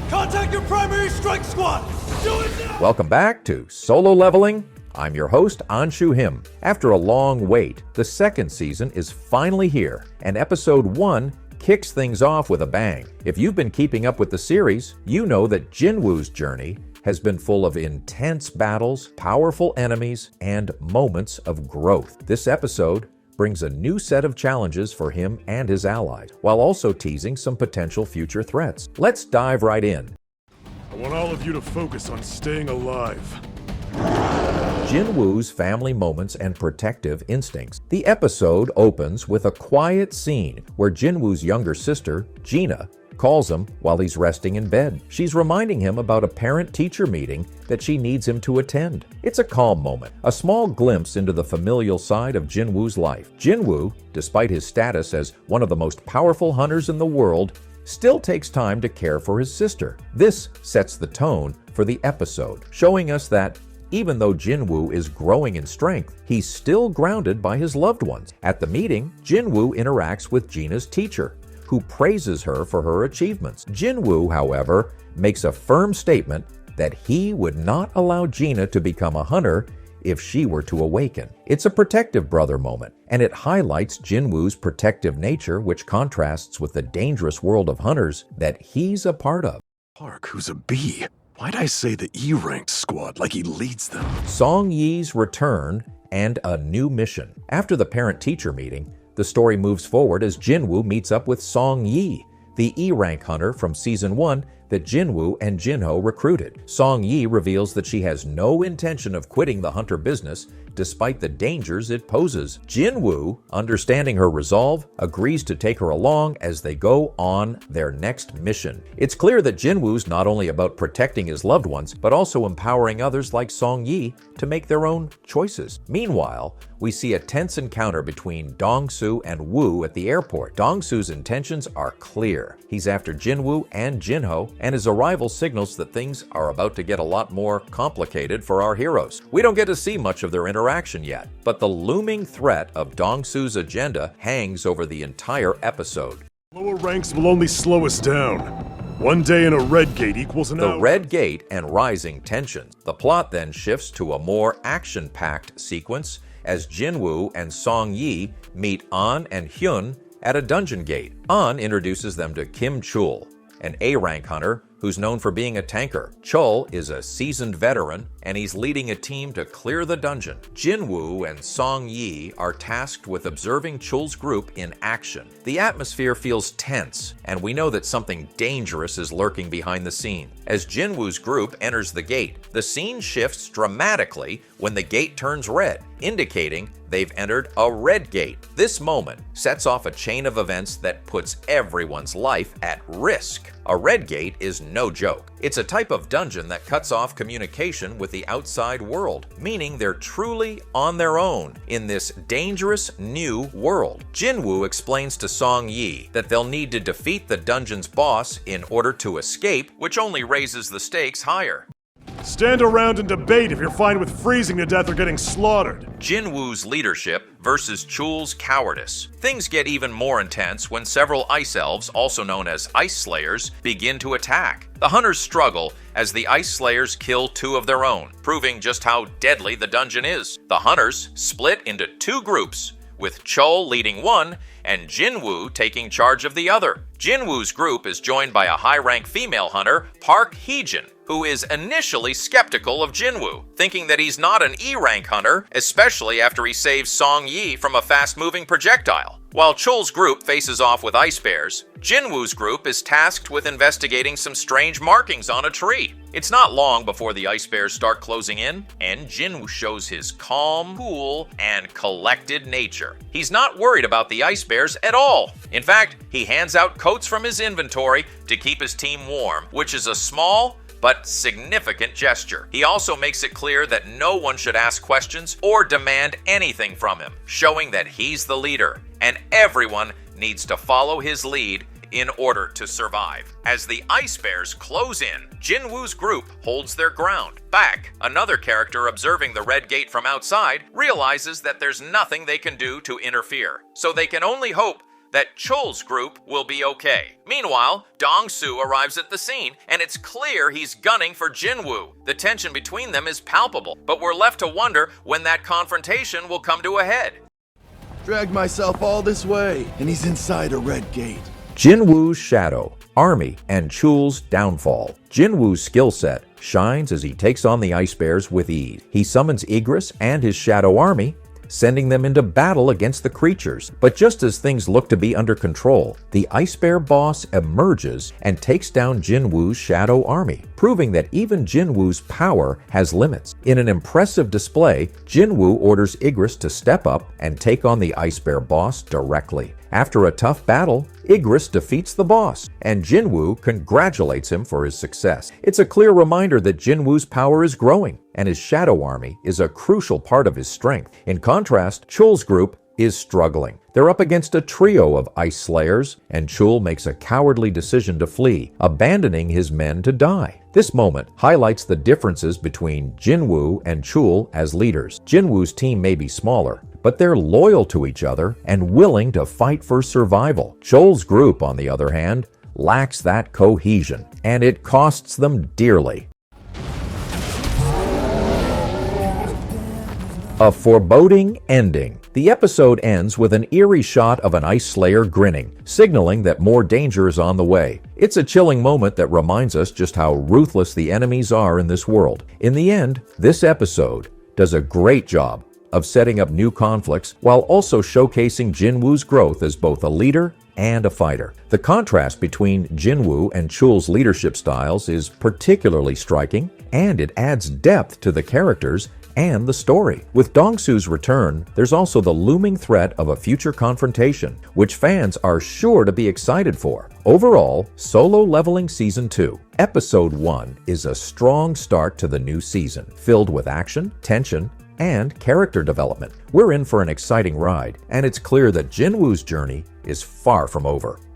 Contact your primary strike squad! Do it now! Welcome back to Solo Leveling. I'm your host, Anshu Him. After a long wait, the second season is finally here, and episode 1 kicks things off with a bang. If you've been keeping up with the series, you know that Jinwoo's journey has been full of intense battles, powerful enemies, and moments of growth. This episode brings a new set of challenges for him and his allies, while also teasing some potential future threats. Let's dive right in. I want all of you to focus on staying alive. Jinwoo's family moments and protective instincts. The episode opens with a quiet scene where Jinwoo's younger sister, Gina, calls him while he's resting in bed. She's reminding him about a parent-teacher meeting that she needs him to attend. It's a calm moment, a small glimpse into the familial side of Jinwoo's life. Jinwoo, despite his status as one of the most powerful hunters in the world, still takes time to care for his sister. This sets the tone for the episode, showing us that even though Jinwoo is growing in strength, he's still grounded by his loved ones. At the meeting, Jinwoo interacts with Gina's teacher, who praises her for her achievements. Jinwoo, however, makes a firm statement that he would not allow Gina to become a hunter if she were to awaken. It's a protective brother moment, and it highlights Jinwoo's protective nature, which contrasts with the dangerous world of hunters that he's a part of. Park, who's a B? Why'd I say the E-ranked squad like he leads them? Song Yi's return and a new mission. After the parent-teacher meeting, the story moves forward as Jinwoo meets up with Song Yi, the E-rank hunter from Season 1 that Jinwoo and Jinho recruited. Song Yi reveals that she has no intention of quitting the hunter business despite the dangers it poses. Jinwoo, understanding her resolve, agrees to take her along as they go on their next mission. It's clear that Jinwoo's not only about protecting his loved ones, but also empowering others like Song Yi to make their own choices. Meanwhile, we see a tense encounter between Dong-soo and Woo at the airport. Dong-soo's intentions are clear. He's after Jinwoo and Jinho, and his arrival signals that things are about to get a lot more complicated for our heroes. We don't get to see much of their interaction yet, but the looming threat of Dong-soo's agenda hangs over the entire episode. Lower ranks will only slow us down. One day in a red gate equals an hour. The red gate and rising tensions. The plot then shifts to a more action-packed sequence as Jinwoo and Song Yi meet An and Hyun at a dungeon gate. An introduces them to Kim Chul, an A-rank hunter who's known for being a tanker. Chul is a seasoned veteran, and he's leading a team to clear the dungeon. Jinwoo and Song Yi are tasked with observing Chul's group in action. The atmosphere feels tense, and we know that something dangerous is lurking behind the scene. As Jinwoo's group enters the gate, the scene shifts dramatically when the gate turns red, indicating they've entered a red gate. This moment sets off a chain of events that puts everyone's life at risk. A red gate is no joke. It's a type of dungeon that cuts off communication with the outside world, meaning they're truly on their own in this dangerous new world. Jinwoo explains to Song Yi that they'll need to defeat the dungeon's boss in order to escape, which only raises the stakes higher. Stand around and debate if you're fine with freezing to death or getting slaughtered. Jinwoo's leadership versus Chul's cowardice. Things get even more intense when several ice elves, also known as ice slayers, begin to attack. The hunters struggle as the ice slayers kill 2 of their own, proving just how deadly the dungeon is. The hunters split into 2 groups, with Chul leading one and Jinwoo taking charge of the other. Jinwoo's group is joined by a high-rank female hunter, Park Hee-jin, who is initially skeptical of Jinwoo, thinking that he's not an E-rank hunter, especially after he saves Song Yi from a fast-moving projectile. While Chul's group faces off with ice bears, Jinwoo's group is tasked with investigating some strange markings on a tree. It's not long before the ice bears start closing in, and Jinwoo shows his calm, cool, and collected nature. He's not worried about the ice bears at all. In fact, he hands out coats from his inventory to keep his team warm, which is a small but significant gesture. He also makes it clear that no one should ask questions or demand anything from him, showing that he's the leader, and everyone needs to follow his lead in order to survive. As the ice bears close in, Jinwoo's group holds their ground. Back, another character observing the red gate from outside realizes that there's nothing they can do to interfere, so they can only hope that Chul's group will be okay. Meanwhile, Dong-soo arrives at the scene, and it's clear he's gunning for Jinwoo. The tension between them is palpable, but we're left to wonder when that confrontation will come to a head. Dragged myself all this way, and he's inside a red gate. Jinwoo's shadow, army, and Chul's downfall. Jinwoo's skill set shines as he takes on the Ice Bears with ease. He summons Igris and his shadow army, sending them into battle against the creatures. But just as things look to be under control, the Ice Bear boss emerges and takes down Jinwoo's shadow army, proving that even Jinwoo's power has limits. In an impressive display, Jinwoo orders Igris to step up and take on the Ice Bear boss directly. After a tough battle, Igris defeats the boss, and Jinwoo congratulates him for his success. It's a clear reminder that Jinwoo's power is growing, and his shadow army is a crucial part of his strength. In contrast, Chul's group is struggling. They're up against a trio of Ice Slayers, and Chul makes a cowardly decision to flee, abandoning his men to die. This moment highlights the differences between Jinwoo and Chul as leaders. Jinwoo's team may be smaller, but they're loyal to each other and willing to fight for survival. Chul's group, on the other hand, lacks that cohesion, and it costs them dearly. A foreboding ending. The episode ends with an eerie shot of an Ice Slayer grinning, signaling that more danger is on the way. It's a chilling moment that reminds us just how ruthless the enemies are in this world. In the end, this episode does a great job of setting up new conflicts while also showcasing Jinwoo's growth as both a leader and a fighter. The contrast between Jinwoo and Chul's leadership styles is particularly striking, and it adds depth to the characters and the story. With Dong-soo's return, there's also the looming threat of a future confrontation, which fans are sure to be excited for. Overall, Solo Leveling Season 2, Episode 1 is a strong start to the new season, filled with action, tension, and character development. We're in for an exciting ride, and it's clear that Jinwoo's journey is far from over.